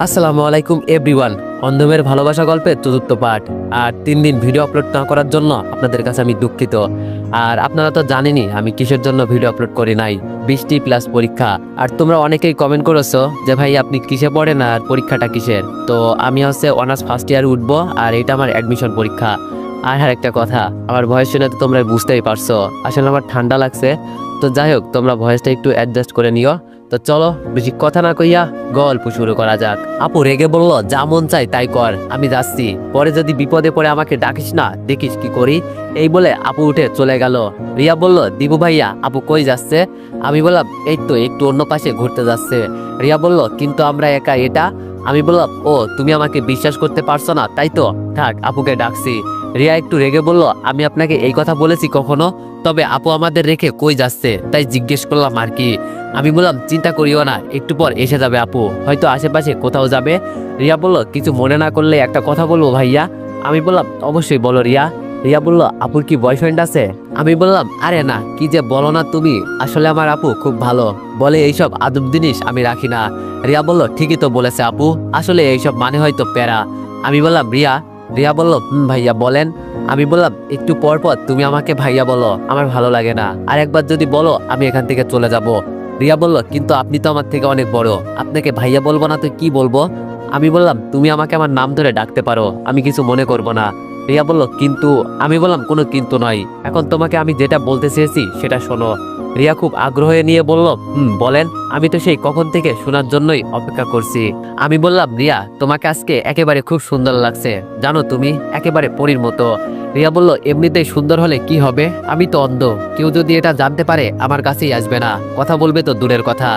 আসসালামু আলাইকুম এভরিওয়ান। অন্ধমের ভালোবাসা গল্পের চতুর্থ পার্ট। আর 3 দিন ভিডিও আপলোড না করার জন্য আপনাদের কাছে আমি দুঃখিত। আর আপনারা তো জানেনই আমি কিসের জন্য ভিডিও আপলোড করি নাই। বৃষ্টি প্লাস পরীক্ষা। আর তোমরা অনেকেই কমেন্ট করেছো যে ভাই আপনি কিসে পড়েন আর পরীক্ষাটা কিসের। তো আমি হচ্ছে অনার্স ফার্স্ট ইয়ারে উঠবো, আর এটা আমার অ্যাডমিশন পরীক্ষা। আর একটা কথা, আমার ভয়েস শুনে তো তোমরা বুঝতেই পারছো আসলে আমার ঠান্ডা লাগছে। তো যাই হোক, তোমরা ভয়েসটা একটু অ্যাডজাস্ট করে নিও। তো চলো বেশি কথা না কইয়া গল্প শুরু করা যাক। আপু রেগে বললো, যা মন চাই তাই কর, আমি যাচ্ছি, পরে যদি বিপদে পড়ে আমাকে ডাকিস না, দেখিস কি করি। এই বলে আপু উঠে চলে গেল। রিয়া বলল, দিবু ভাইয়া আপু কই যাচ্ছে? আমি বললাম এই তো একটু অন্য পাশে ঘুরতে যাচ্ছে। রিয়া বলল, কিন্তু আমরা একা এটা। আমি বললাম, ও তুমি আমাকে বিশ্বাস করতে পারছো না তাই তো, থাক আপুকে ডাকছি। রিয়া একটু রেগে বলল, আমি আপনাকে এই কথা বলেছি কখনো? তবে আপু আমাদের রেখে কই যাচ্ছে তাই জিজ্ঞেস করলাম আর কি। আমি বললাম, চিন্তা করিও না, একটু পর এসে যাবে আপু, হয়তো আশেপাশে কোথাও যাবে। রিয়া বলল, কিছু মনে না করলে একটা কথা বলবো ভাইয়া। আমি বললাম, অবশ্যই বলো রিয়া। রিয়া বলল, আপুর কি বয়ফ্রেন্ড আছে? আমি বললাম, আরে না, কি যে বলো না তুমি, আসলে আমার আপু খুব ভালো, বলে এইসব আদব জিনিস আমি রাখি না। রিয়া বলল, ঠিকই তো বলেছে আপু, আসলে এইসব মানে হয়তো প্যারা। আমি বললাম, রিয়া। রিয়া বলল, ভাইয়া বলেন। আমি বললাম, একটু পর পর তুমি আমাকে ভাইয়া বলো, আমার ভালো লাগে না, আর একবার যদি বলো আমি এখান থেকে চলে যাব। রিয়া বলল, কিন্তু আপনি তো আমার থেকে অনেক বড়, আপনাকে ভাইয়া বলবো না তো কি বলবো? আমি বললাম, তুমি আমাকে আমার নাম ধরে ডাকতে পারো, আমি কিছু মনে করব না। রিয়া বলল, কিন্তু। আমি বললাম, কোনো কিন্তু নয়, এখন তোমাকে আমি যেটা বলতে চেয়েছি সেটা শোনো। রিয়া খুব আগ্রহে নিয়ে বলল, বলেন, আমি তো সেই কখন থেকে শোনার জন্যই অপেক্ষা করছি। আমি বললাম, রিয়া তোমাকে আজকে একেবারে খুব সুন্দর লাগছে, জানো তুমি একেবারে পরীর মতো। রিয়া বলল, এমনিতেই সুন্দর হলে কি হবে, আমি তো অন্ধ, কেউ যদি এটা জানতে পারে আমার কাছেই আসবে না, কথা বলবে তো দূরের কথা।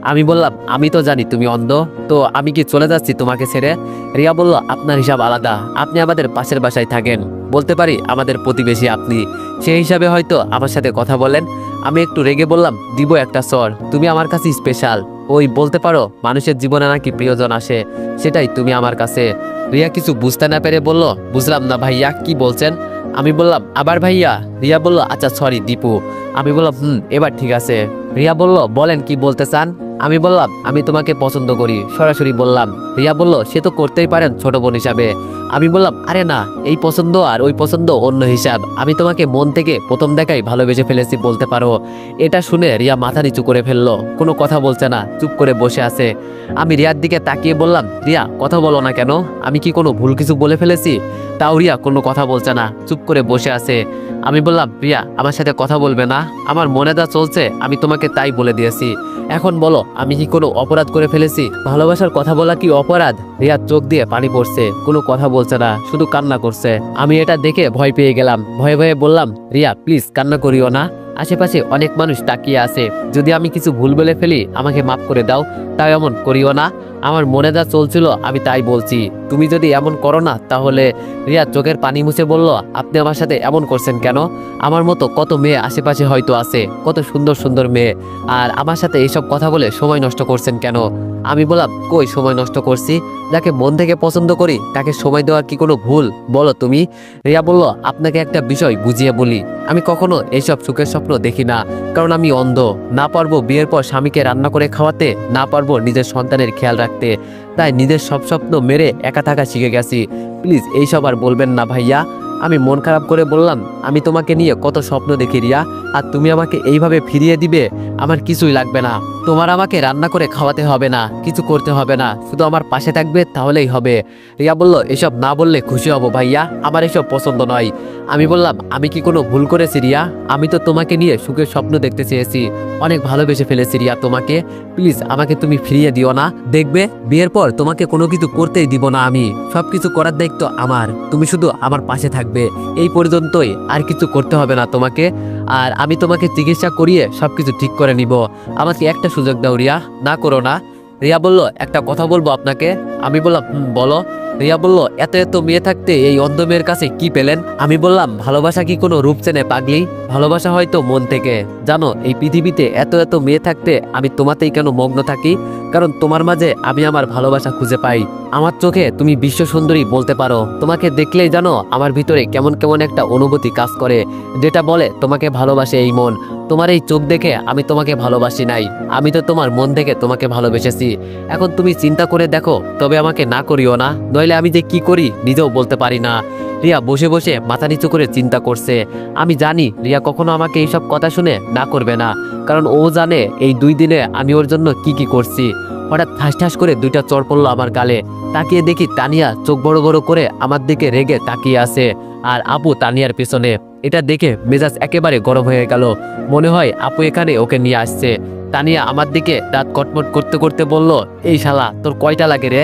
আমি বললাম, আমি তো জানি তুমি অন্ধ, তো আমি কি চলে যাচ্ছি তোমাকে ছেড়ে? রিয়া বলল, আপনার হিসাব আলাদা, আপনি আমাদের পাশের বাসায় থাকেন, বলতে পারি আমাদের প্রতিবেশী আপনি, সেই হিসাবে হয়তো আমার সাথে কথা বলেন। আমি একটু রেগে বললাম, দিব একটা সর, তুমি আমার কাছে স্পেশাল, ওই বলতে পারো মানুষের জীবনে নাকি প্রিয়জন আসে, সেটাই তুমি আমার কাছে। রিয়া কিছু বুঝতে না পেরে বলল, বুঝলাম না ভাইয়া কি বলছেন? আমি বললাম, আবার ভাইয়া? রিয়া বলল, আচ্ছা সরি দীপু। আমি বললাম, এবার ঠিক আছে। রিয়া বলল, বলেন কি বলতে চান? আমি বললাম, আমি তোমাকে পছন্দ করি, সরাসরি বললাম। রিয়া বলল, সে তো করতেই পারেন ছোট বোন হিসাবে। আমি বললাম, আরে না, এই পছন্দ আর ওই পছন্দ অন্য হিসাব, আমি তোমাকে মন থেকে প্রথম দেখাই ভালোবেসে ফেলেছি বলতে পারো। এটা শুনে রিয়া মাথা নিচু করে ফেললো, কোনো কথা বলছে না, চুপ করে বসে আছে। আমি রিয়ার দিকে তাকিয়ে বললাম, রিয়া কথা বলো না কেন, আমি কি কোনো ভুল কিছু বলে ফেলেছি? তাও রিয়া কোনো কথা বলছে না, চুপ করে বসে আছে। আমি বললাম, রিয়া আমার সাথে কথা বলবে না? আমার মনে যা চলছে আমি তোমাকে তাই বলে দিয়েছি, এখন বলো আমি কি কোনো অপরাধ করে ফেলেছি? ভালোবাসার কথা বলা কি অপরাধ? রিয়ার চোখ দিয়ে পানি পড়ছে, কোনো কথা বলছে না, শুধু কান্না করছে। আমি এটা দেখে ভয় পেয়ে গেলাম, ভয়ে ভয়ে বললাম, রিয়া প্লিজ কান্না করিও না, আশেপাশে অনেক মানুষ তাকিয়ে আছে, যদি আমি কিছু ভুল বলে ফেলি আমাকে মাফ করে দাও, তাই এমন করিও না, আমার মনে যা চলছিল আমি তাই বলছি, তুমি যদি এমন করো না তাহলে। রিয়া চোখের পানি মুছে বলল, আপনি আমার সাথে এমন করছেন কেন? আমার মতো কত মেয়ে আশেপাশে হয়তো আছে, কত সুন্দর সুন্দর মেয়ে, আর আমার সাথে এইসব কথা বলে সময় নষ্ট করছেন কেন? আমি বললাম, কই সময় নষ্ট করছি, যাকে মন থেকে পছন্দ করি তাকে সময় দেওয়ার কি কোনো ভুল বলো তুমি? রিয়া বলল, আপনাকে একটা বিষয় বুঝিয়ে বলি, আমি কখনো এইসব সুখের স্বপ্ন দেখি না, কারণ আমি অন্ধ, না পারবো বিয়ের পর স্বামীকে রান্না করে খাওয়াতে, না পারবো নিজের সন্তানের খেয়াল রাখতে, তাই নিজের সব স্বপ্ন মেরে একা থাকা শিখে গেছি, প্লিজ এইসব আর বলবেন না ভাইয়া। আমি মন খারাপ করে বললাম, আমি তোমাকে নিয়ে কত স্বপ্ন দেখি রিয়া, আর তুমি আমাকে এইভাবে ফিরিয়ে দিবে? আমার কিছুই লাগবে না, তোমার আমাকে রান্না করে খাওয়াতে হবে না, কিছু করতে হবে না, শুধু আমার পাশে থাকবে তাহলেই হবে। রিয়া বলল, এসব না বললে খুশি হব ভাইয়া, আমার এসব পছন্দ নয়। আমি বললাম, আমি কি কোনো ভুল করেছি রিয়া? আমি তো তোমাকে নিয়ে সুখের স্বপ্ন দেখতে চেয়েছি, অনেক ভালোবেসে ফেলেছি রিয়া তোমাকে, প্লিজ আমাকে তুমি ফিরিয়ে দিও না, দেখবে বিয়ের পর তোমাকে কোনো কিছু করতেই দিব না, আমি সবকিছু করার দায়িত্ব আমার, তুমি শুধু আমার পাশে থাকবে, এই পর্যন্তই, আর কিছু করতে হবে না তোমাকে, আর আমি তোমাকে চিকিৎসা করিয়ে সবকিছু ঠিক করে নিব, আমাকে একটা সুযোগ দাও রিয়া, না করো না। রিয়া বলল, একটা কথা বলবো আপনাকে। আমি বললাম, বলো। রিয়া বলল, এত এত মেয়ে থাকতে এই অন্ধ মেয়ের কাছে কি পেলেন? আমি বললাম, ভালোবাসা কি কোনো রূপ চেনে পাগলি? ভালোবাসা হয়তো মন থেকে। জানো, এই পৃথিবীতে এত এত মেয়ে থাকতে আমি তোমাতেই কেন মগ্ন থাকি? কারণ তোমার মাঝে আমি আমার ভালোবাসা খুঁজে পাই। আমার চোখে তুমি বিশ্ব সুন্দরী বলতে পারো। তোমাকে দেখলেই জানো আমার ভিতরে কেমন কেমন একটা অনুভূতি কাজ করে, যেটা বলে তোমাকে ভালোবাসে এই মন। তোমার এই চোখ দেখে আমি তোমাকে ভালোবাসি নাই, আমি তো তোমার মন থেকে তোমাকে ভালোবেসেছি। এখন তুমি চিন্তা করে দেখো, তবে আমাকে না করিও না, নইলে আমি যে কি করি নিজেও বলতে পারি না। রিয়া বসে বসে মাথা নিচু করে চিন্তা করছে। আমি জানি রিয়া কখনো আমাকে এইসব কথা শুনে না করবে না, কারণ ও জানে এই 2 দিনে আমি ওর জন্য কি কি করছি। হঠাৎ ঠাস ঠাস করে 2টা চড় পড়লো আমার গালে। তাকিয়ে দেখি তানিয়া চোখ বড় বড় করে আমার দিকে রেগে তাকিয়ে আছে, আর আপু তানিয়ার পেছনে। এটা দেখে মেজাজ একেবারে গরম হয়ে গেল। মনে হয় আপু এখানে ওকে নিয়ে আসছে। তানিয়া আমার দিকে দাঁত কটমট করতে করতে বলল, এই শালা তোর কয়টা লাগে রে?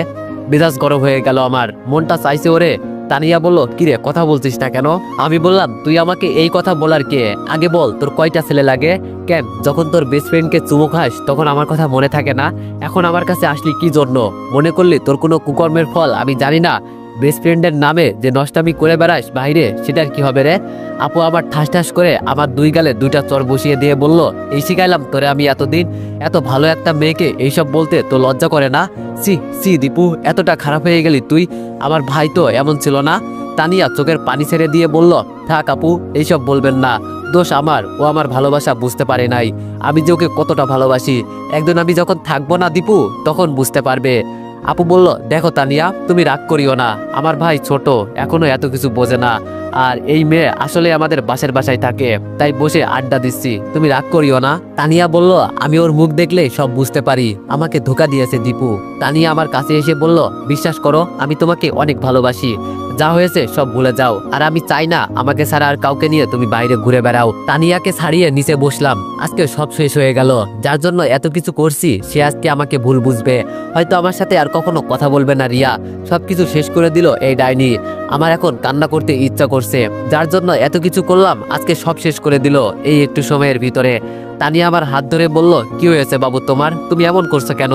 মেজাজ গরম হয়ে গেল আমার, মনটা চাইছে ওরে। তানিয়া বলল, কিরে কথা বলছিস না কেন? আমি বললাম, তুই আমাকে এই কথা বলার কে? আগে বল তোর কয়টা ছেলে লাগে? কেন যখন তোর বেস্ট ফ্রেন্ডকে চুমু খাস তখন আমার কথা মনে থাকে না? এখন আমার কাছে আসলি কি জন্য? মনে করলি তোর কোনো কুকর্মের ফল আমি জানি না? বেস্ট ফ্রেন্ডের নামে যে নষ্টামি করে বেড়াস বাইরে, সেটার কি হবে রে? আপু আবার ঠাস ঠাস করে আমার 2 গালে 2টা চড় বসিয়ে দিয়ে বলল, এই শিখাইলাম তোরে আমি এতদিন? এত ভালো একটা মেয়েকে এইসব বলতে তো লজ্জা করে না? সি সি দীপু, এতটা খারাপ হয়ে গেলি তুই? আমার ভাই তো এমন ছিল না। তানিয়া চোখের পানি ছেড়ে দিয়ে বলল, থাক আপু, এইসব বলবেন না। দোষ আমার, ও আমার ভালোবাসা বুঝতে পারে নাই। আমি যে ওকে কতটা ভালোবাসি, একদিন আমি যখন থাকবো না দীপু, তখন বুঝতে পারবে। আপু বলল, দেখো তানিয়া, তুমি রাগ করিও না, আমার ভাই ছোট, এখনো এত কিছু বোঝে না। আর এই মেয়ে আসলে আমাদের বাসার বাসায় থাকে, তাই বসে আড্ডা দিচ্ছি, তুমি রাগ করিও না। তানিয়া বলল, আমি ওর মুখ দেখলে সব বুঝতে পারি, আমাকে ধোকা দিয়েছে দীপু। তানিয়া আমার কাছে এসে বলল, বিশ্বাস করো আমি তোমাকে অনেক ভালোবাসি, যা হয়েছে সব ভুলে যাও, আর আমি চাই না আমাকে ছাড়া আর কাউকে নিয়ে তুমি বাইরে ঘুরে বেড়াও। তানিয়াকে ছাড়িয়ে নিচে বসলাম। আজকে সব শেষ হয়ে গেল। যার জন্য এত কিছু করছি সে আজকে আমাকে ভুল বুঝবে, হয়তো আমার সাথে আর কখনো কথা বলবে না। রিয়া সবকিছু শেষ করে দিল এই ডাইনি। আমার এখন কান্না করতে ইচ্ছা করছে, যার জন্য এত কিছু করলাম আজকে সব শেষ করে দিল এই একটু সময়ের ভিতরে। তানিয়া আমার হাত ধরে বলল, কি হয়েছে বাবু তোমার, তুমি এমন করছো কেন?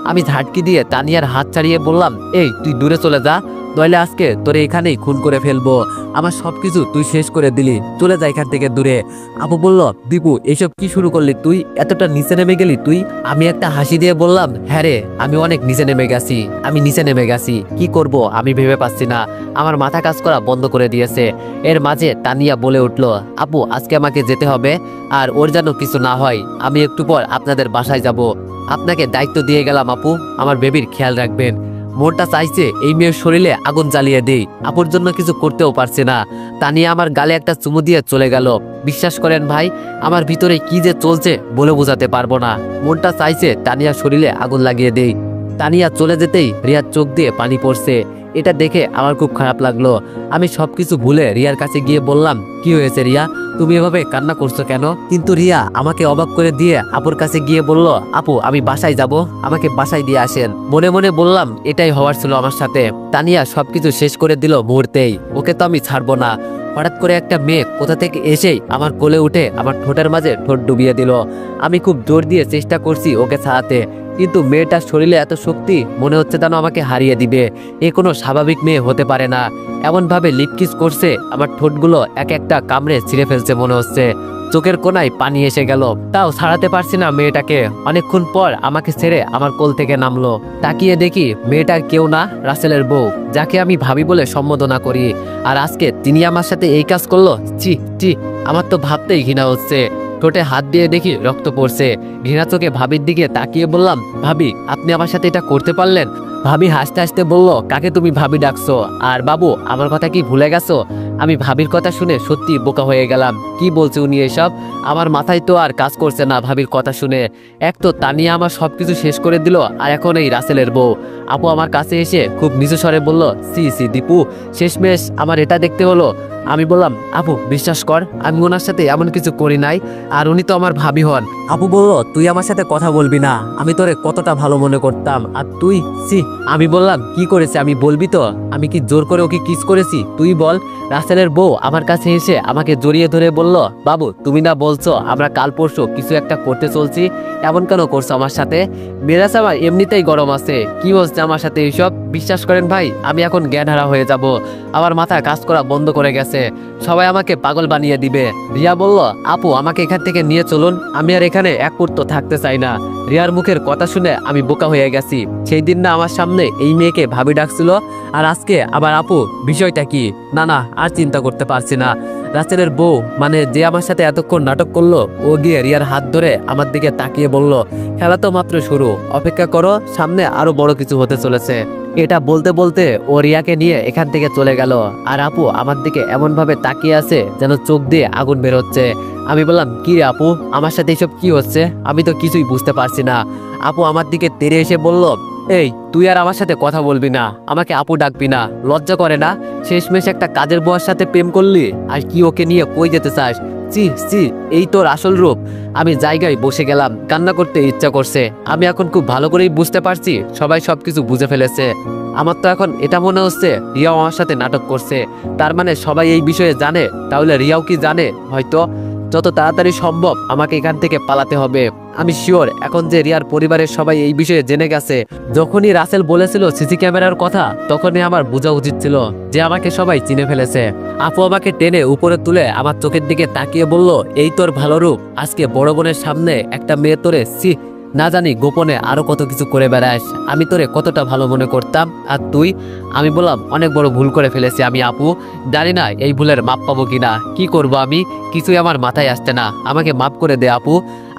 আমি ঝাটকি দিয়ে তানিয়ার হাত ছাড়িয়ে বললাম, এই তুই দূরে চলে যা, নইলে আজকে তোরে এখানেই খুন করে ফেলবো। আমার সবকিছু তুই শেষ করে দিলি, চলে যা এখান থেকে দূরে। আপু বলল, দীপু এইসব কি শুরু করলি তুই? এতটা নিচে নেমে গেলি তুই? আমি একটা হাসি দিয়ে বললাম, হ্যাঁ রে, আমি অনেক নিচে নেমে গেছি, আমি নিচে নেমে গেছি, কি করব আমি ভেবে পাচ্ছি না, আমার মাথা কাজ করা বন্ধ করে দিয়েছে। এর মাঝে তানিয়া বলে উঠলো, আপু আজকে আমাকে যেতে হবে, আর ওর যেন কিছু না হয়, আমি একটু পর আপনাদের বাসায় যাব। আপনাকে দায়িত্ব দিয়ে গেলাম আপু, আমার বেবির খেয়াল রাখবেন। মনটা চাইছে এই মেয়ের শরীরে আগুন জ্বালিয়ে দেই, আপুর জন্য কিছু করতেও পারছে না। তানিয়া আমার গালে একটা চুমু দিয়ে চলে গেল। বিশ্বাস করেন ভাই, আমার ভিতরে কি যে চলছে বলে বোঝাতে পারবো না। মনটা চাইছে তানিয়ার শরীরে আগুন লাগিয়ে দেই। তানিয়া চলে যেতেই রিয়ার চোখ দিয়ে পানি পড়ছে। এটা দেখে আমার খুব খারাপ লাগলো। আমি সবকিছু ভুলে রিয়ার কাছে গিয়ে বললাম, কি হয়েছে রিয়া, তুমি এভাবে কান্না করছো কেন? কিন্তু রিয়া আমাকে অবাক করে দিয়ে আপুর কাছে গিয়ে বলল, আপু আমি বাসায় যাব, আমাকে বাসায় দিয়ে আসেন। মনে মনে বললাম, এটাই হওয়ার ছিল আমার সাথে। তানিয়া সবকিছু শেষ করে দিল মুহূর্তেই, ওকে তো আমি ছাড়বো না। হঠাৎ করে একটা মেয়ে কোথা থেকে এসেই আমার কোলে উঠে আমার ঠোঁটের মাঝে ঠোঁট ডুবিয়ে দিল। আমি খুব জোর দিয়ে চেষ্টা করছি ওকে ছাড়াতে, কিন্তু মেয়েটার শরীরে এত শক্তি, মনে হচ্ছে যেন আমাকে হারিয়ে দিবে। এ কোনো স্বাভাবিক মেয়ে হতে পারে না। এমনভাবে লিপকিস করছে, আমার ঠোঁটগুলো এক একটা কামড়ে ছিঁড়ে ফেলছে মনে হচ্ছে। চোখের কোনায় পানি এসে গেল, তাও ছাড়াতে পারছি না মেয়েটাকে। অনেকক্ষণ পর আমাকে ছেড়ে আমার কোল থেকে নামলো। তাকিয়ে দেখি মেয়েটার কেউ না, রাসেলের বউ, যাকে আমি ভাবি বলে সম্বোধনা করি। আর আজকে তিনি আমার সাথে এই কাজ করলো। চি চি, আমার তো ভাবতেই ঘৃণা হচ্ছে। ঠোঁটে হাত দিয়ে দেখি রক্ত পড়ছে। ঘৃণা চোখে ভাবির দিকে তাকিয়ে বললাম, ভাবি আপনি আমার সাথে এটা করতে পারলেন? ভাবি হাসতে হাসতে বলল, কাকে তুমি ভাবি ডাকছো? আর বাবু আমার কথা কি ভুলে গেছো? আমি ভাবির কথা শুনে সত্যি বোকা হয়ে গেলাম। কি বলছে উনি এসব? আমার মাথায় তো আর কাজ করছে না ভাবির কথা শুনে। এক তো তানিয়া আমার সবকিছু শেষ করে দিল, আর এখন এই রাসেলের বউ। আপু আমার কাছে এসে খুব নিচু স্বরে বলল, সি সি দীপু, শেষমেশ আমার এটা দেখতে হলো। আমি বললাম, আপু বিশ্বাস কর, আমি ওনার সাথে এমন কিছু করি নাই, আর উনি তো আমার ভাবি হন। আপু বলল, তুই আমার সাথে কথা বলবি না, আমি তোরে কতটা ভালো মনে করতাম, আর তুই সি। আমি বললাম, কি করেছে আমি বলবি তো? আমি কি জোর করে ওকে কিস করেছি? তুই বল। রাসেলের বউ আমার কাছে এসে আমাকে জড়িয়ে ধরে বলল, বাবু তুমি না বলছো আমরা কাল পরশু কিছু একটা করতে চলছি, এমন কেন করছো আমার সাথে? মেজাজ আমার এমনিতেই গরম আছে, কি হচ্ছে আমার সাথে এইসব? বিশ্বাস করেন ভাই, আমি এখন জ্ঞানহারা হয়ে যাব, আমার মাথা কাজ করা বন্ধ করে গেছে, সবাই আমাকে পাগল বানিয়ে দিবে। রিয়া বলল, আপু আমাকে এখান থেকে নিয়ে চলুন, আমি আর এখানে এক মুহূর্ত থাকতে চাই না। রিয়ার মুখের কথা শুনে আমি বোকা হয়ে গেছি। সেই দিন না আমার সামনে এই মেয়েকে ভাবি ডাকছিল, আর আজকে আবার আপু, বিষয়টা কি? না না, আর চিন্তা করতে পারছি না। রাসেলের বউ মানে যে আমার সাথে এতক্ষণ নাটক করলো, ও গিয়ে রিয়ার হাত ধরে আমার দিকে তাকিয়ে বলল, খেলা তো মাত্র শুরু, অপেক্ষা করো, সামনে আরো বড় কিছু হতে চলেছে। এটা বলতে বলতে ও রিয়াকে নিয়ে এখান থেকে চলে গেল, আর আপু আমার দিকে এমন ভাবে তাকিয়ে আছে যেন চোখ দিয়ে আগুন বেরোচ্ছে। আমি বললাম, কি রে আপু, আমার সাথে এইসব কি হচ্ছে? আমি তো কিছুই বুঝতে পারছি না। আপু আমার দিকে তেড়ে এসে বলল, এই তুই আর আমার সাথে কথা বলবি না, আমাকে আপু ডাকবি না, লজ্জা করে না? শেষমেশ একটা কাজের বুয়ার সাথে প্রেম করলি, আর কি ওকে নিয়ে কই যেতে চাস? চি চি, এই তোর আসল রূপ। আমি জায়গায় বসে গেলাম, কান্না করতে ইচ্ছা করছে। আমি এখন খুব ভালো করেই বুঝতে পারছি সবাই সবকিছু বুঝে ফেলেছে। আমার তো এখন এটা মনে হচ্ছে রিয়াও আমার সাথে নাটক করছে, তার মানে সবাই এই বিষয়ে জানে। তাহলে রিয়াও কি জানে? হয়তো। যত তাড়াতাড়ি সম্ভব আমাকে এখান থেকে পালাতে হবে। আমি শিওর এখন যে রিয়ার পরিবারের সবাই এই বিষয়ে জেনে গেছে। যখনই রাসেল বলেছিল সিসি ক্যামেরার কথা, তখনই আমার বোঝা উচিত ছিল যে আমাকে সবাই চিনে ফেলেছে। আপু আমাকে টেনে উপরে তুলে আমার চোখের দিকে তাকিয়ে বলল, এই তোর ভালো রূপ, আজকে বড় বোনের সামনে একটা মেয়ে তোরে সি, না জানি গোপনে আরো কত কিছু করে বেড়াস। আমি তোরে কতটা ভালো মনে করতাম, আর তুই? আমি বললাম, অনেক বড় ভুল করে ফেলেছি আমি আপু, জানি না এই ভুলের মাপ পাবো কিনা। কি করব আমি, কিছুই আমার মাথায় আসছে না, আমাকে মাফ করে দে আপু।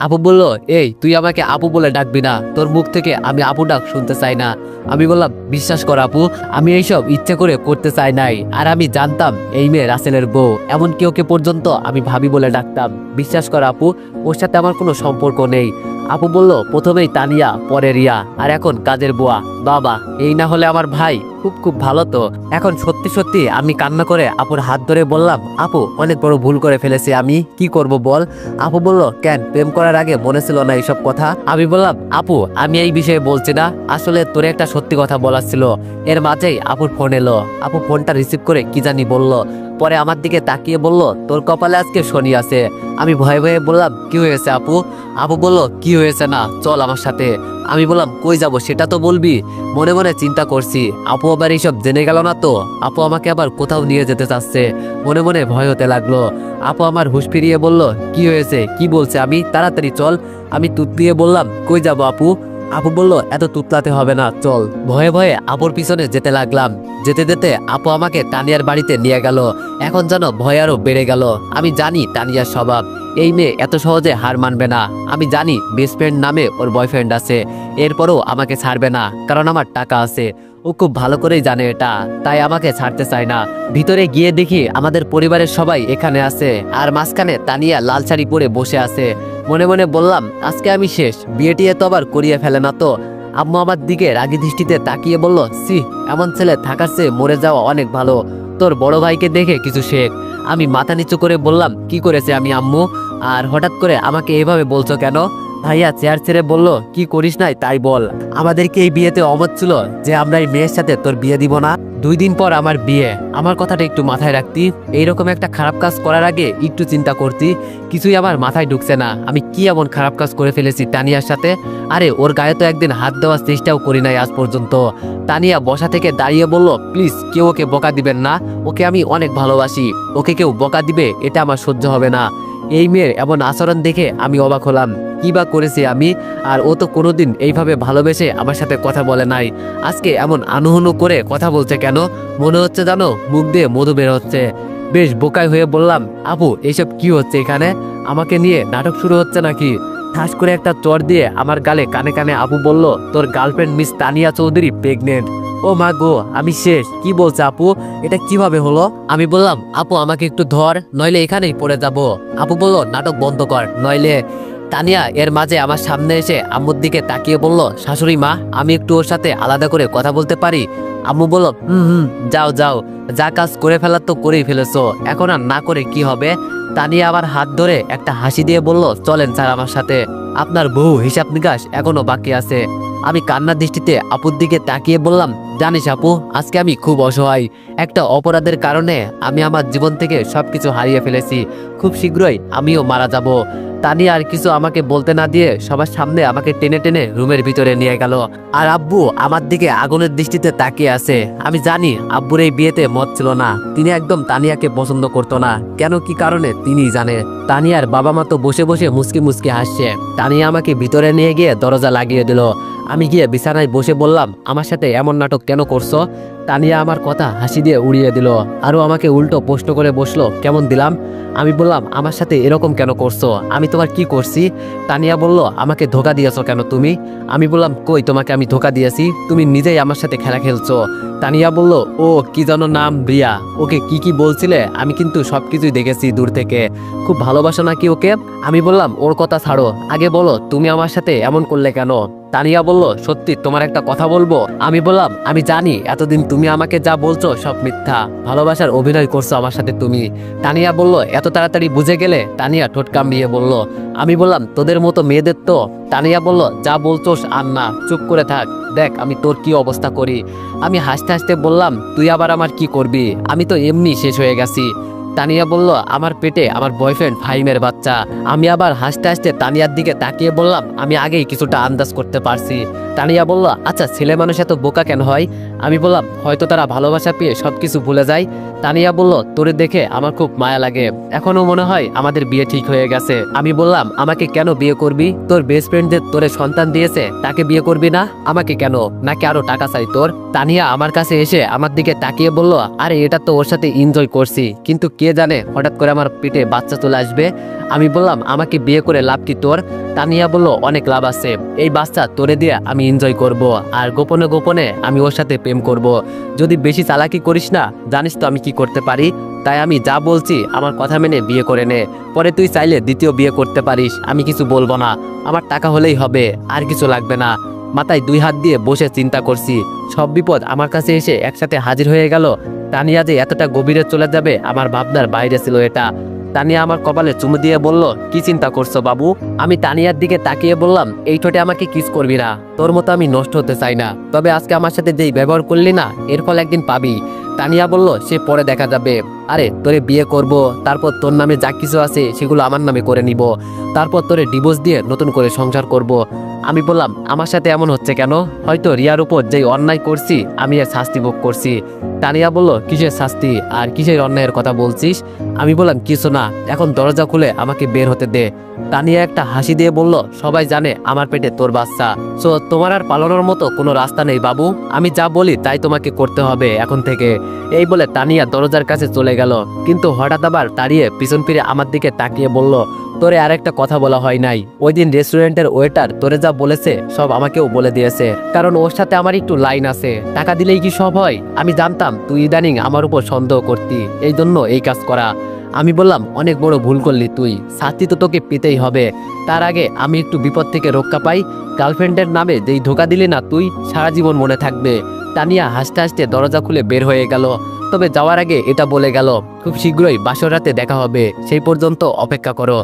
আপু বলল, এই তুই আমাকে আপু বলে ডাকবি না, তোর মুখ থেকে আমি আপু ডাক শুনতে চাই না। আমি বললাম, বিশ্বাস কর আপু, আমি এইসব ইচ্ছে করে করতে চাই নাই, আর আমি জানতাম এই মেয়ে রাসেলের বউ, এমনকি ওকে পর্যন্ত আমি ভাবি বলে ডাকতাম। বিশ্বাস কর আপু, ওর সাথে আমার কোনো সম্পর্ক নেই। আপু বলল, প্রথমেই তানিয়া, পরে রিয়া, আর এখন কাজের বুয়া। বাবা, এই না হলে আমার ভাই খুব খুব ভালো তো। এখন সত্যি সত্যি আমি কান্না করে আপুর হাত ধরে বললাম, আপু অনেক বড় ভুল করে ফেলেছি আমি, কি করব বল? আপু বলল, কেন, প্রেম করার আগে মনে ছিল না এইসব কথা? আমি বললাম, আপু আমি এই বিষয়ে বলছি না, আসলে তোরে একটা সত্যি কথা বলার ছিল। এর মাঝেই আপুর ফোন এলো। আপু ফোনটা রিসিভ করে কি জানি বলল, পরে আমার দিকে তাকিয়ে বলল, তোর কপালে আজকে শনি আছে। আমি ভয়ে ভয়ে বললাম, কি হয়েছে আপু? আপু বলল, কি হয়েছে না, চল আমার সাথে। আমি বললাম, কই যাব সেটা তো বলবি। মনে মনে চিন্তা করছি, আপু আবার এইসব জেনে গেল না তো, আপু আমাকে আবার কোথাও নিয়ে যেতে চাচ্ছে। মনে মনে ভয় হতে লাগলো। আপু আমার হুঁশ ফিরিয়ে বলল, কি হয়েছে, কি বলছে? আমি তাড়াতাড়ি চল। আমি তুতলিয়ে বললাম, কই যাব আপু? আপু বলল, এত তুতলাতে হবে না, চল। ভয়ে ভয়ে আপুর পিছনে যেতে লাগলাম। যেতে যেতে আপু আমাকে তানিয়ার বাড়িতে নিয়ে গেল। এখন যেন ভয় আরো বেড়ে গেল। আমি জানি তানিয়ার স্বভাব, এই মেয়ে এত সহজে হার মানবে না। আমি জানি বেস্ট ফ্রেন্ড নামে ওর বয়ফ্রেন্ড আছে, এরপরও আমাকে ছাড়বে না, কারণ আমার টাকা আছে। ও খুব ভালো করেই জানে এটা, তাই আমাকে ছাড়তে চায় না। ভিতরে গিয়ে দেখি আমাদের পরিবারের সবাই এখানে আছে, আর মাঝখানে তানিয়া লাল শাড়ি পরে বসে আছে। মনে মনে বললাম, আজকে আমি শেষ, বিয়েটিয়ে তো আবার করিয়ে ফেলে না তো? আম্মু আমার দিকে রাগী দৃষ্টিতে তাকিয়ে বলল, সি, এমন ছেলে থাকার চেয়ে মরে যাওয়া অনেক ভালো, তোর বড় ভাইকে দেখে কিছু শেখ। আমি মাথা নিচু করে বললাম, কি করেছে আমি আম্মু? আর হঠাৎ করে আমাকে এভাবে বলছো কেন? ভাইয়া চেয়ার ছেড়ে বলল, কি করিস নাই তাই বল। আমাদেরকে এই বিয়েতে অমত ছিল যে আমরা এই মেয়ের সাথে তোর বিয়ে দিব না। 2 দিন পর আমার বিয়ে, আমার কথাটা একটু মাথায় রাখতি। এইরকম একটা খারাপ কাজ করার আগে একটু চিন্তা করতি। কিছুই আমার মাথায় ঢুকছে না, আমি কি এমন খারাপ কাজ করে ফেলেছি তানিয়ার সাথে? আরে ওর গায়ে তো একদিন হাত দেওয়ার চেষ্টাও করি নাই আজ পর্যন্ত। তানিয়া বসা থেকে দাঁড়িয়ে বলল, প্লিজ কেউ ওকে বকা দিবেন না, ওকে আমি অনেক ভালোবাসি, ওকে কেউ বকা দিবে এটা আমার সহ্য হবে না। এই মেয়ের এমন আচরণ দেখে আমি অবাক হলাম, কি বা করেছি আমি? আর ও তো কোনোদিন এইভাবে ভালোবেসে আমার সাথে কথা বলে নাই, আজকে এমন আনুহনু করে কথা বলছে কেন? মনে হচ্ছে জানো মুখ দিয়ে মধু বের হচ্ছে। বেশ বোকাই হয়ে বললাম, আপু এইসব কি হচ্ছে এখানে? আমাকে নিয়ে নাটক শুরু হচ্ছে নাকি? ঠাস করে একটা চড় দিয়ে আমার গালে কানে কানে আপু বলল, তোর girlfriend miss Tania Chowdhury pregnant. ও মা গো, আমি শেষ। কি বলছে আপু, এটা কিভাবে হলো? আমি বললাম, আপু আমাকে একটু ধর, নইলে এখানেই পড়ে যাব। আপু বলল, নাটক বন্ধ কর নইলে। তানিয়া এর মাঝে আমার সামনে এসে আম্মুর দিকে তাকিয়ে বলল, শাশুড়ি মা, আমি একটু ওর সাথে আলাদা করে কথা বলতে পারি? আম্মু বলল, হুম, যাও যাও, যা কাজ করে ফেলার তো করেই ফেলেছো, এখন আর না করে কি হবে। তানিয়া আবার হাত ধরে একটা হাসি দিয়ে বলল, চলেন স্যার আমার সাথে, আপনার বহু হিসাব নিকাশ এখনো বাকি আছে। আমি কান্নার দৃষ্টিতে আপুর দিকে তাকিয়ে বললাম, জানিস আপু, আজকে আমি খুব অসহায়। একটা অপরাধের কারণে আমি আমার জীবন থেকে সবকিছু হারিয়ে ফেলেছি। খুব শীঘ্রই আমিও মারা যাব। তানিয়া আর কিছু আমাকে বলতে না দিয়ে সবার সামনে আমাকে টেনে টেনে রুমের ভিতরে নিয়ে গেল। আর আব্বু আমার দিকে আগুনের দৃষ্টিতে তাকিয়ে আছে। আমি জানি আব্বুর এই বিয়েতে মত ছিল না, তিনি একদম তানিয়াকে পছন্দ করতো না। কেন, কি কারণে তিনিই জানে। তানিয়ার বাবা মা তো বসে বসে মুসকি মুসকি হাসছে। তানিয়া আমাকে ভিতরে নিয়ে গিয়ে দরজা লাগিয়ে দিল। আমি গিয়ে বিছানায় বসে বললাম, আমার সাথে এমন নাটক কেন করছো? তানিয়া আমার কথা হাসি দিয়ে উড়িয়ে দিল। আরও আমাকে উল্টো প্রশ্ন করে বসলো, কেমন দিলাম? আমি বললাম, আমার সাথে এরকম কেন করছো? আমি তোমার কি করছি? তানিয়া বলল, আমাকে ধোকা দিয়েছো কেন তুমি? আমি বললাম, কই তোমাকে আমি ধোকা দিয়েছি? তুমি নিজেই আমার সাথে খেলা খেলছো। তানিয়া বলল, ও কি যেন নাম, রিয়া, ওকে কি কি বলছিলে? আমি কিন্তু সবকিছুই দেখেছি দূর থেকে। খুব ভালোবাসো নাকি ওকে? আমি বললাম, ওর কথা ছাড়ো, আগে বলো তুমি আমার সাথে এমন করলে কেন? তানিয়া বলল, সত্যি তোমার একটা কথা বলবো? আমি বললাম, আমি জানি এতদিন তুমি আমাকে যা বলছো সব মিথ্যা, ভালোবাসার অভিনয় করছো আমার সাথে তুমি। তানিয়া বলল, এত তাড়াতাড়ি বুঝে গেলে? তানিয়া ঠোঁট কামড়িয়ে বলল। আমি বললাম, তোদের মতো মেয়েদের তো। তানিয়া বলল, যা বলছোস আর না, চুপ করে থাক, দেখ আমি তোর কি অবস্থা করি। আমি হাসতে হাসতে বললাম, তুই আবার আমার কি করবি? আমি তো এমনি শেষ হয়ে গেছি। তানিয়া বলল, আমার পেটে আমার বয়ফ্রেন্ড ফাহিমের বাচ্চা। আমি আবার হাসতে হাসতে তানিয়ার দিকে তাকিয়ে বললাম, আমি আগেই কিছুটা আন্দাজ করতে পারছি। তানিয়া বলল, আচ্ছা ছেলে মানুষ এত বোকা কেন হয়? আমি বললাম, হয়তো তারা ভালোবাসা পেয়ে সবকিছু ভুলে যায়। তানিয়া বলল, তোরে দেখে আমার খুব মায়া লাগে, এখনো মনে হয় আমাদের বিয়ে ঠিক হয়ে গেছে। আমি বললাম, আমাকে কেন বিয়ে করবি? তোর বেস্ট ফ্রেন্ডদের তোরে সন্তান দিয়েছে, তাকে বিয়ে করবি না? আমাকে কেন? নাকি আরো টাকা চাই তোর? তানিয়া আমার কাছে এসে আমার দিকে তাকিয়ে বলল, আরে এটা তো ওর সাথে এনজয় করছি, কিন্তু কে জানে হঠাৎ করে আমার পেটে বাচ্চা চলে আসবে। আমি বললাম, আমাকে বিয়ে করে লাভ কি তোর? তানিয়া বলল, অনেক লাভ আছে, এই বাচ্চা তোরে দিয়ে আমি এনজয় করব, আর গোপনে গোপনে আমি ওর সাথে প্রেম করব। যদি বেশি চালাকি করিস না, জানিস তো আমি কি করতে পারি। তাই আমি যা বলছি আমার কথা মেনে বিয়ে করে নে, পরে তুই চাইলে দ্বিতীয় বিয়ে করতে পারিস, আমি কিছু বলবো না। আমার টাকা হলেই হবে, আর কিছু লাগবে না। মাথায় 2 হাত দিয়ে বসে চিন্তা করছি, সব বিপদ আমার কাছে এসে একসাথে হাজির হয়ে গেল। তানিয়া যে এতটা গভীরে চলে যাবে আমার ভাবনার বাইরে ছিল এটা। তানিয়া আমার কপালে চুমু দিয়ে বলল, কি চিন্তা করছো বাবু? আমি তানিয়ার দিকে তাকিয়ে বললাম, এই ঠোঁটে আমাকে কিস করবি না, তোর মতো আমি নষ্ট হতে চাই না, তবে আজকে আমার সাথে যেই ব্যবহার করলি না, এর ফল একদিন পাবি। তানিয়া বলল, সে পরে দেখা যাবে। আরে তোরে বিয়ে করব, তারপর তোর নামে যা কিছু আছে সেগুলো আমার নামে করে নিব, তারপর তোরে ডিভোর্স দিয়ে নতুন করে সংসার করব। আমি বললাম, আমার সাথে এমন হচ্ছে কেন? হয়তো রিয়ার উপর যেই অন্যায় করছি আমি এর শাস্তি ভোগ করছি। তানিয়া বলল, কিসের শাস্তি আর কিসের অন্যায়ের কথা বলছিস? আমি বললাম, কিছু না, এখন দরজা খুলে আমাকে বের হতে দে। তানিয়া একটা হাসি দিয়ে বলল, সবাই জানে আমার পেটে তোর বাচ্চা, সো তোমার আর পালানোর মতো কোনো রাস্তা নেই বাবু, আমি যা বলি তাই তোমাকে করতে হবে এখন থেকে। এই বলে তানিয়া দরজার কাছে চলে গেল, কিন্তু হঠাৎ আবার দাঁড়িয়ে পিছন ফিরে আমার দিকে তাকিয়ে বলল, তোরে আরেকটা কথা বলা হয় নাই, ওই দিন রেস্টুরেন্টের ওয়েটার তোরে যা বলেছে সব আমাকেও বলে দিয়েছে, কারণ ওর সাথে আমার একটু লাইন আছে, টাকা দিলেই কি সব হয়? আমি জানতাম তুই ইদানিং আমার উপর সন্দেহ করতি, এই জন্য এই কাজ করা। আমি বললাম, অনেক বড় ভুল করলি তুই, শাস্তি তো তোকে পেতেই হবে। তার আগে আমি একটু বিপদ থেকে রক্ষা পাই। গার্লফ্রেন্ডের নামে যেই ধোকা দিলি না তুই, সারা জীবন মনে থাকবে। তানিয়া হাসতে হাসতে দরজা খুলে বের হয়ে গেল, তবে যাওয়ার আগে এটা বলে গেল, খুব শীঘ্রই বাসর রাতে দেখা হবে, সেই পর্যন্ত অপেক্ষা করো।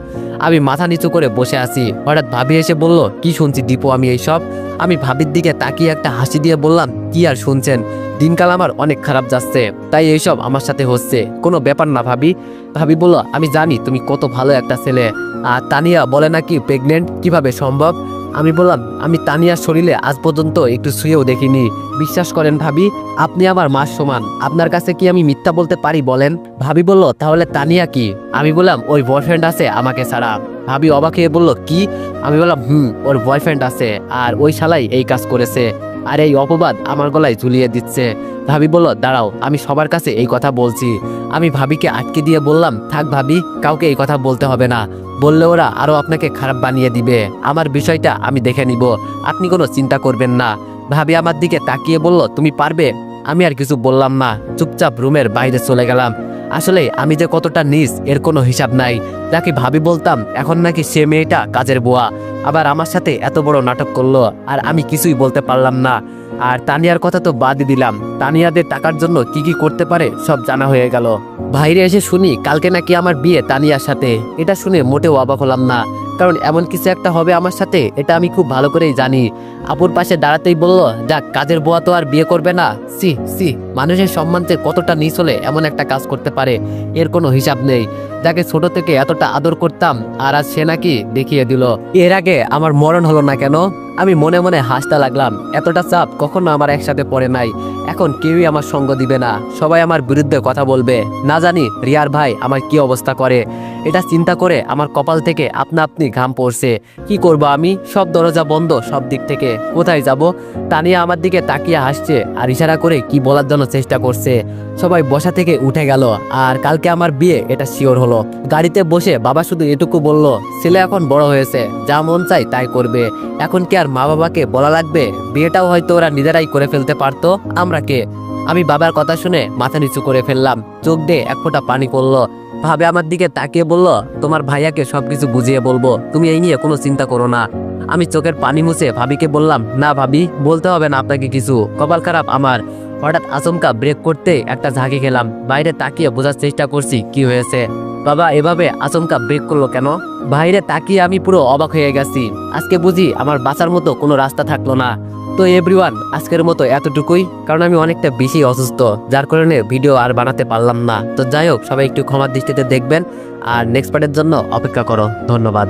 আমি মাথা নিচু করে বসে আছি, হঠাৎ ভাবি এসে বলল, কি শুনছি দীপু আমি এইসব? আমি ভাবির দিকে তাকিয়ে একটা হাসি দিয়ে বললাম, কি আর শুনছেন, দিনকাল আমার অনেক খারাপ যাচ্ছে, তাই এইসব আমার সাথে হচ্ছে, কোনো ব্যাপার না ভাবি। ভাবি বলল, আমি জানি তুমি কত ভালো একটা ছেলে, আর তানিয়া বলে নাকি প্রেগনেন্ট, কিভাবে সম্ভব? আমি বললাম, আমি তানিয়ার শরীরে আজ পর্যন্ত একটু শুয়েও দেখিনি, বিশ্বাস করেন ভাবি, আপনি আমার মার সমান, আপনার কাছে কি আমি মিথ্যা বলতে পারি বলেন? ভাবি বলল, তাহলে তানিয়া কি? আমি বললাম, ওই বয়ফ্রেন্ড আছে আমাকে ছাড়া। ভাবি অবাক হয়ে বলল, কি? আমি বললাম, ওর বয়ফ্রেন্ড আছে, আর ওই শালাই এই কাজ করেছে, আর এই অপবাদ আমার গলায় ঝুলিয়ে দিচ্ছে। ভাবি বলল, দাঁড়াও, আমি সবার কাছে এই কথা বলছি। আমি ভাবিকে আটকে দিয়ে বললাম, থাক ভাবি, কাউকে এই কথা বলতে হবে না, বললে ওরা আরো আপনাকে খারাপ বানিয়ে দিবে, আমার বিষয়টা আমি দেখে নিব, আপনি কোনো চিন্তা করবেন না। ভাবি আমার দিকে তাকিয়ে বলল, তুমি পারবে? আমি আর কিছু বললাম না, চুপচাপ রুমের বাইরে চলে গেলাম। আসলে আমি যে কতটা নিচ এর কোনো হিসাব নাই, যাকে ভাবি বলতাম এখন নাকি সে মেয়েটা কাজের বুয়া, আবার আমার সাথে এত বড় নাটক করলো, আর আমি কিছুই বলতে পারলাম না। আর তানিয়ার কথা তো বাদই দিলাম, তানিয়াদের টাকার জন্য কি কি করতে পারে সব জানা হয়ে গেল। বাইরে এসে শুনি কালকে নাকি আমার বিয়ে তানিয়ার সাথে। এটা শুনে মোটেও অবাক হলাম না, কারণ এমন কিছু একটা হবে আমার সাথে এটা আমি খুব ভালো করেই জানি। আপুর পাশে দাঁড়াতেই বলল, যাক কাজের বুয়া তো আর বিয়ে করবে না। সি সি, মানুষের সম্মানতে কতটা নিচ হলে এমন একটা কাজ করতে পারে, এর কোনো হিসাব নেই। যাকে ছোট থেকে এতটা আদর করতাম আর আজ সে নাকি দেখিয়ে দিল। এর আগে আমার মরণ হলো না কেন? আমি মনে মনে হাসতে লাগলাম। এতটা চাপ কখনো আমার একসাথে পড়ে নাই। এখন কেউই আমার সঙ্গ দিবে না, সবাই আমার বিরুদ্ধে কথা বলবে। না জানি রিয়ার ভাই আমার কি অবস্থা করে। এটা চিন্তা করে আমার কপাল থেকে আপনা আপনি ঘাম পড়ছে। কি করব আমি? সব দরজা বন্ধ সব দিক থেকে, কোথায় যাব? তানিয়া আমার দিকে তাকিয়ে হাসছে আর ইশারা করে কি বলার জন্য চেষ্টা করছে। সবাই বসা থেকে উঠে গেল আর কালকে আমার বিয়ে এটা শিওর হলো। গাড়িতে বসে বাবা শুধু এটুকু বলল, ছেলে এখন বড় হয়েছে, যা মন চাই তাই করবে। এখন কি আর মা বাবাকে বলা লাগবে? বিয়েটাও হয়তো ওরা নিজেরাই করে ফেলতে পারতো, আমরা কে? আমি বাবার কথা শুনে মাথা নিচু করে ফেললাম। চোখ দিয়ে এক ফোঁটা পানি পড়লো। ভাবে আমার দিকে তাকিয়ে বলল, তোমার ভাইয়াকে সবকিছু বুঝিয়ে বলবো, তুমি এই নিয়ে কোনো চিন্তা করো না। আমি চোখের পানি মুছে ভাবিকে বললাম, না ভাবি, বলতে হবে না আপনাকে কিছু, কপাল খারাপ আমার। হঠাৎ আচমকা ব্রেক করতে একটা ঝাঁকি খেলাম। বাইরে তাকিয়ে বোঝার চেষ্টা করছি কি হয়েছে। বাবা এভাবে আচমকা ব্রেক করলো কেন? বাইরে তাকিয়ে আমি পুরো অবাক হয়ে গেছি। আজকে বুঝি আমার বাঁচার মতো কোনো রাস্তা থাকলো না। তো এভরিওয়ান, আজকের মতো এতটুকুই, কারণ আমি অনেকটা বেশি অসুস্থ, যার কারণে ভিডিও আর বানাতে পারলাম না। তো যাই হোক, সবাই একটু ক্ষমার দৃষ্টিতে দেখবেন আর নেক্সট পার্টের জন্য অপেক্ষা করো। ধন্যবাদ।